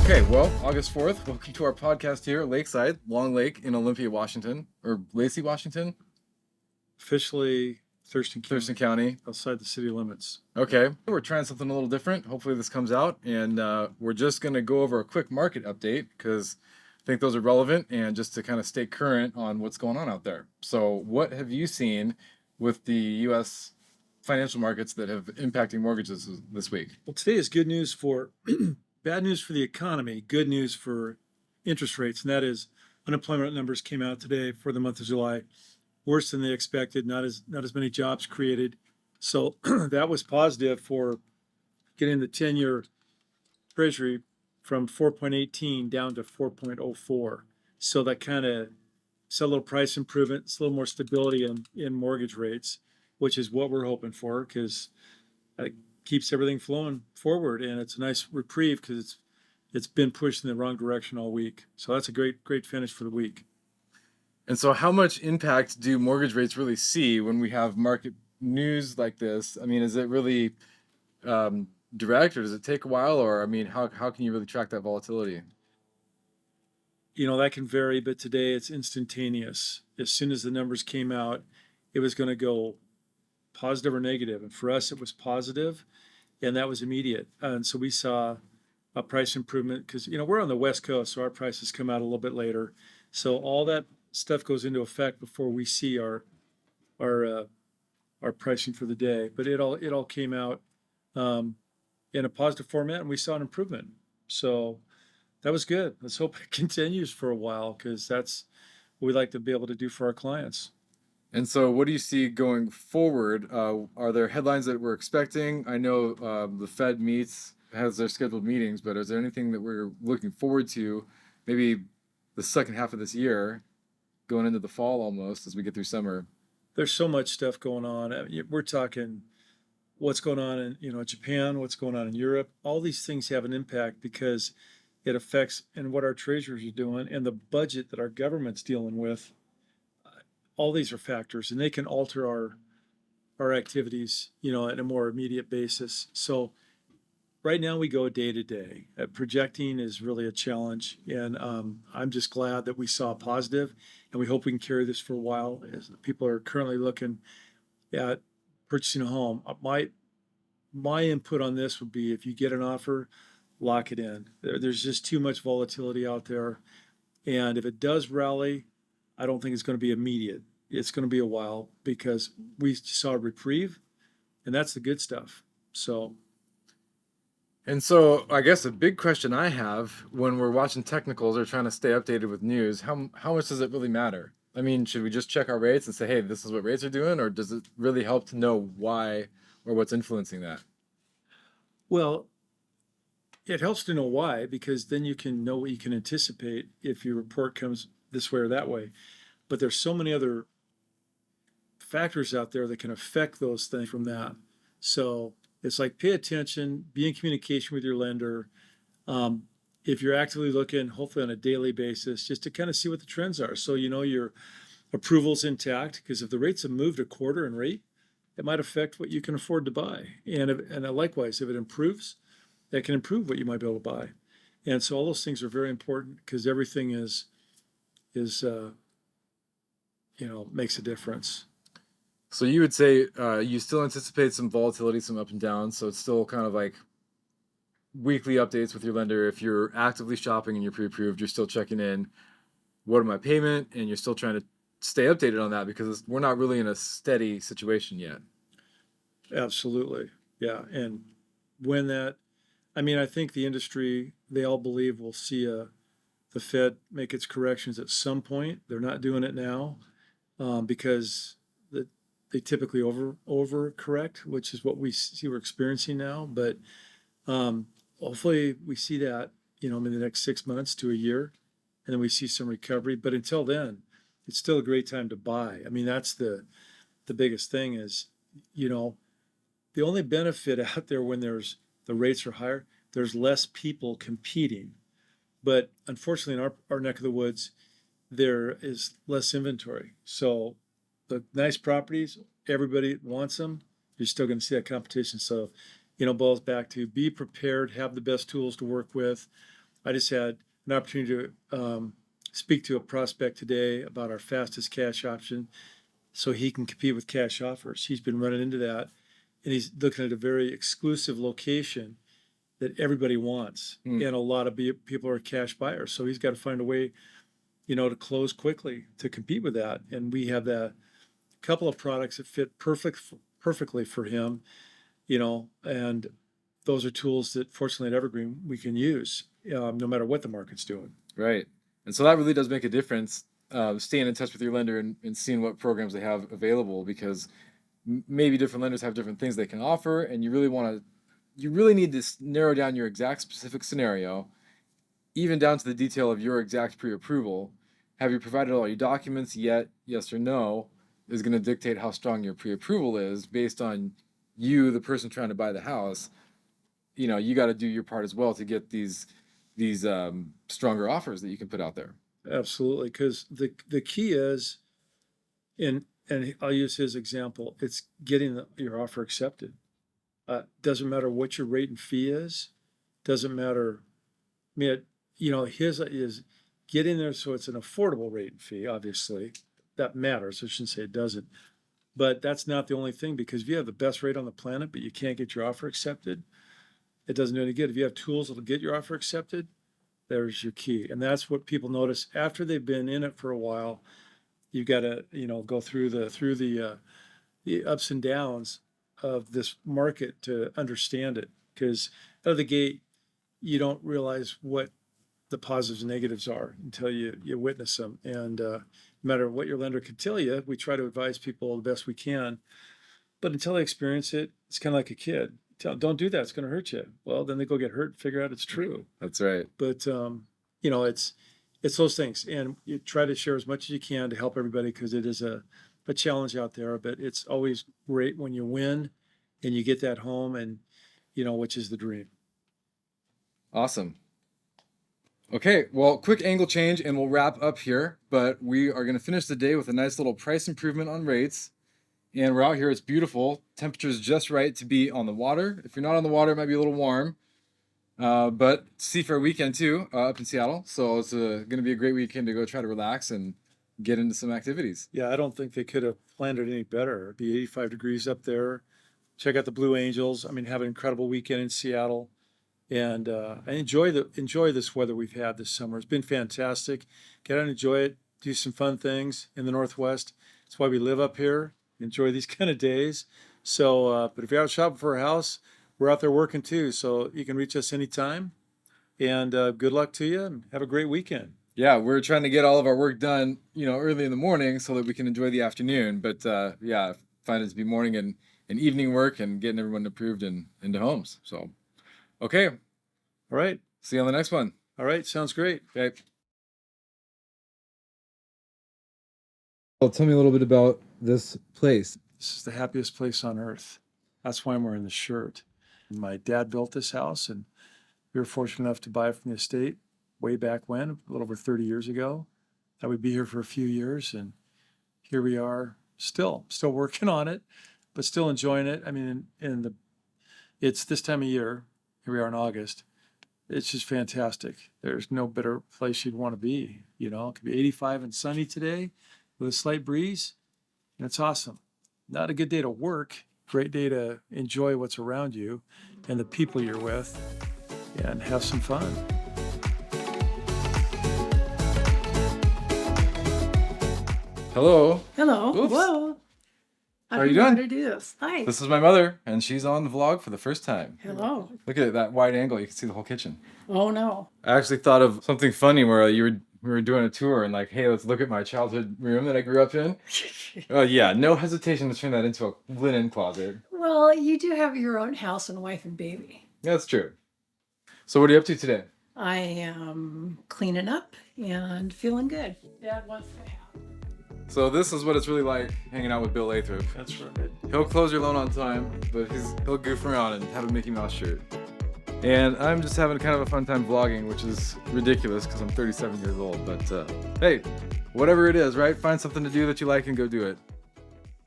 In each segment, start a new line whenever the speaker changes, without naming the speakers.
Okay, well, August 4th, welcome to our podcast here at Lakeside, Long Lake in Olympia, Washington, or Lacey, Washington,
Officially Thurston
Thurston
County,
County.
outside the city limits.
Okay, we're trying something a little different. Hopefully this comes out, and we're just going to go over a quick market update because I think those are relevant and just to kind of stay current on what's going on out there. So what have you seen with the U.S. financial markets that have impacting mortgages this week?
Well, today is good news for bad news for the economy, good news for interest rates, and that is unemployment numbers came out today for the month of July, worse than they expected. Not as many jobs created, so that was positive for getting the 10-year Treasury from 4.18 down to 4.04. So that kind of saw a little price improvement, it's a little more stability in mortgage rates, which is what we're hoping for because it keeps everything flowing forward, and it's a nice reprieve because it's been pushed in the wrong direction all week. So that's a great finish for the week.
And so, how much impact do mortgage rates really see when we have market news like this? I mean, is it really direct, or does it take a while? Or, I mean, how can you really track that volatility?
That can vary, but today it's instantaneous. As soon as the numbers came out, it was going to go positive or negative, and for us it was positive, and that was immediate. And so we saw a price improvement because we're on the West Coast, so our prices come out a little bit later. So all that stuff goes into effect before we see our uh, our pricing for the day. But it all came out in a positive format, and we saw an improvement. So that was good. Let's hope it continues for a while because that's what we like to be able to do for our clients.
And so, what do you see going forward? Are there headlines that we're expecting? I know the Fed has their scheduled meetings, but is there anything that we're looking forward to, maybe the second half of this year, going into the fall almost as we get through summer?
There's so much stuff going on. We're talking what's going on in Japan, what's going on in Europe. All these things have an impact because it affects and what our treasurers are doing and the budget that our government's dealing with. All these are factors, and they can alter our activities, at a more immediate basis. So right now we go day to day. Projecting is really a challenge, and I'm just glad that we saw a positive, and we hope we can carry this for a while as people are currently looking at purchasing a home. My input on this would be if you get an offer, lock it in. There's just too much volatility out there, and if it does rally, I don't think it's going to be immediate. It's going to be a while because we saw a reprieve, and that's the good stuff. So
And so, I guess a big question I have when we're watching technicals or trying to stay updated with news, how much does it really matter? I mean, should we just check our rates and say, hey, this is what rates are doing, or does it really help to know why or what's influencing that?
well, it helps to know why because then you can know what you can anticipate if your report comes this way or that way. But there's so many other factors out there that can affect those things from that. So it's like pay attention, be in communication with your lender. Um, if you're actively looking, hopefully on a daily basis, just to kind of see what the trends are. So your approval's intact because if the rates have moved a quarter in rate, it might affect what you can afford to buy. And likewise, if it improves, that can improve what you might be able to buy. And so all those things are very important because everything is makes a difference.
So you would say you still anticipate some volatility, some up and down. So it's still kind of like weekly updates with your lender. If you're actively shopping and you're pre-approved, you're still checking in. What are my payment? And you're still trying to stay updated on that because we're not really in a steady situation yet.
Absolutely. Yeah. And when I think the industry, they all believe we'll see the Fed make its corrections at some point. They're not doing it now because they typically overcorrect, which is what we see we're experiencing now. But hopefully we see that, in the next 6 months to a year, and then we see some recovery. But until then, it's still a great time to buy. I mean, that's the biggest thing is, you know, the only benefit out there when the rates are higher, there's less people competing. But unfortunately, in our neck of the woods, there is less inventory. So the nice properties, everybody wants them. You're still going to see that competition. So, boils back to be prepared, have the best tools to work with. I just had an opportunity to speak to a prospect today about our fastest cash option so he can compete with cash offers. He's been running into that, and he's looking at a very exclusive location that everybody wants.
Mm.
And a lot of people are cash buyers. So he's got to find a way, to close quickly to compete with that. And we have that couple of products that fit perfectly for him, and those are tools that fortunately at Evergreen we can use no matter what the market's doing.
Right. And so that really does make a difference, staying in touch with your lender and seeing what programs they have available, because maybe different lenders have different things they can offer, and you really need to narrow down your exact specific scenario, even down to the detail of your exact pre-approval. Have you provided all your documents yet? Yes or no is going to dictate how strong your pre-approval is based on you, the person trying to buy the house. You got to do your part as well to get these stronger offers that you can put out there.
Absolutely, because the key is, and I'll use his example, it's getting your offer accepted. Doesn't matter what your rate and fee is. Doesn't matter. I mean, his is getting there so it's an affordable rate and fee. Obviously, that matters. I shouldn't say it doesn't, but that's not the only thing, because if you have the best rate on the planet but you can't get your offer accepted, it doesn't do any good. If you have tools that'll get your offer accepted, there's your key. And that's what people notice after they've been in it for a while. You've got to go through the ups and downs of this market to understand it, because out of the gate you don't realize what the positives and negatives are until you witness them. And no matter what your lender can tell you, we try to advise people the best we can, but until they experience it, it's kind of like a kid. Don't do that, it's going to hurt you. Well, then they go get hurt and figure out it's true.
That's right.
But it's those things, and you try to share as much as you can to help everybody, because it is a challenge out there. But it's always great when you win and you get that home, and which is the dream.
Awesome. Okay, well, quick angle change and we'll wrap up here, but we are going to finish the day with a nice little price improvement on rates. And we're out here, it's beautiful. Temperature's just right to be on the water. If you're not on the water, it might be a little warm. But Seafair weekend too, up in Seattle. So it's going to be a great weekend to go try to relax and get into some activities.
Yeah, I don't think they could have planned it any better. It'd be 85 degrees up there. Check out the Blue Angels. I mean, have an incredible weekend in Seattle. And enjoy this weather we've had this summer. It's been fantastic. Get out and enjoy it. Do some fun things in the Northwest. That's why we live up here. Enjoy these kind of days. So, but if you're out shopping for a house, we're out there working too. So you can reach us anytime. And good luck to you, and have a great weekend.
Yeah, we're trying to get all of our work done, early in the morning so that we can enjoy the afternoon. But yeah, find it to be morning and evening work and getting everyone approved and into homes. So. Okay.
All right.
See you on the next one.
All right. Sounds great.
Okay. Well, tell me a little bit about this place.
This is the happiest place on earth. That's why I'm wearing this shirt. My dad built this house, and we were fortunate enough to buy it from the estate way back when, a little over 30 years ago. Thought we'd be here for a few years, and here we are still working on it, but still enjoying it. I mean, it's this time of year. Here we are in August. It's just fantastic. There's no better place you'd want to be. It could be 85 and sunny today with a slight breeze, and it's awesome. Not a good day to work, great day to enjoy what's around you and the people you're with and have some fun.
Hello.
Hello.
Oops.
Whoa.
How are you doing?
To do this. Hi.
This is my mother, and she's on the vlog for the first time.
Hello.
Look at that wide angle. You can see the whole kitchen.
Oh no.
I actually thought of something funny where we were doing a tour and like, hey, let's look at my childhood room that I grew up in. Oh yeah, no hesitation to turn that into a linen closet.
Well, you do have your own house and wife and baby.
That's true. So what are you up to today?
I am cleaning up and feeling good. Dad wants to have.
So this is what it's really like hanging out with Bill Lathrop.
That's right.
He'll close your loan on time, but he'll goof around and have a Mickey Mouse shirt. And I'm just having kind of a fun time vlogging, which is ridiculous because I'm 37 years old. But hey, whatever it is, right? Find something to do that you like and go do it.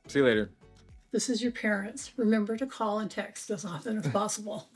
See you later.
This is your parents. Remember to call and text as often as possible.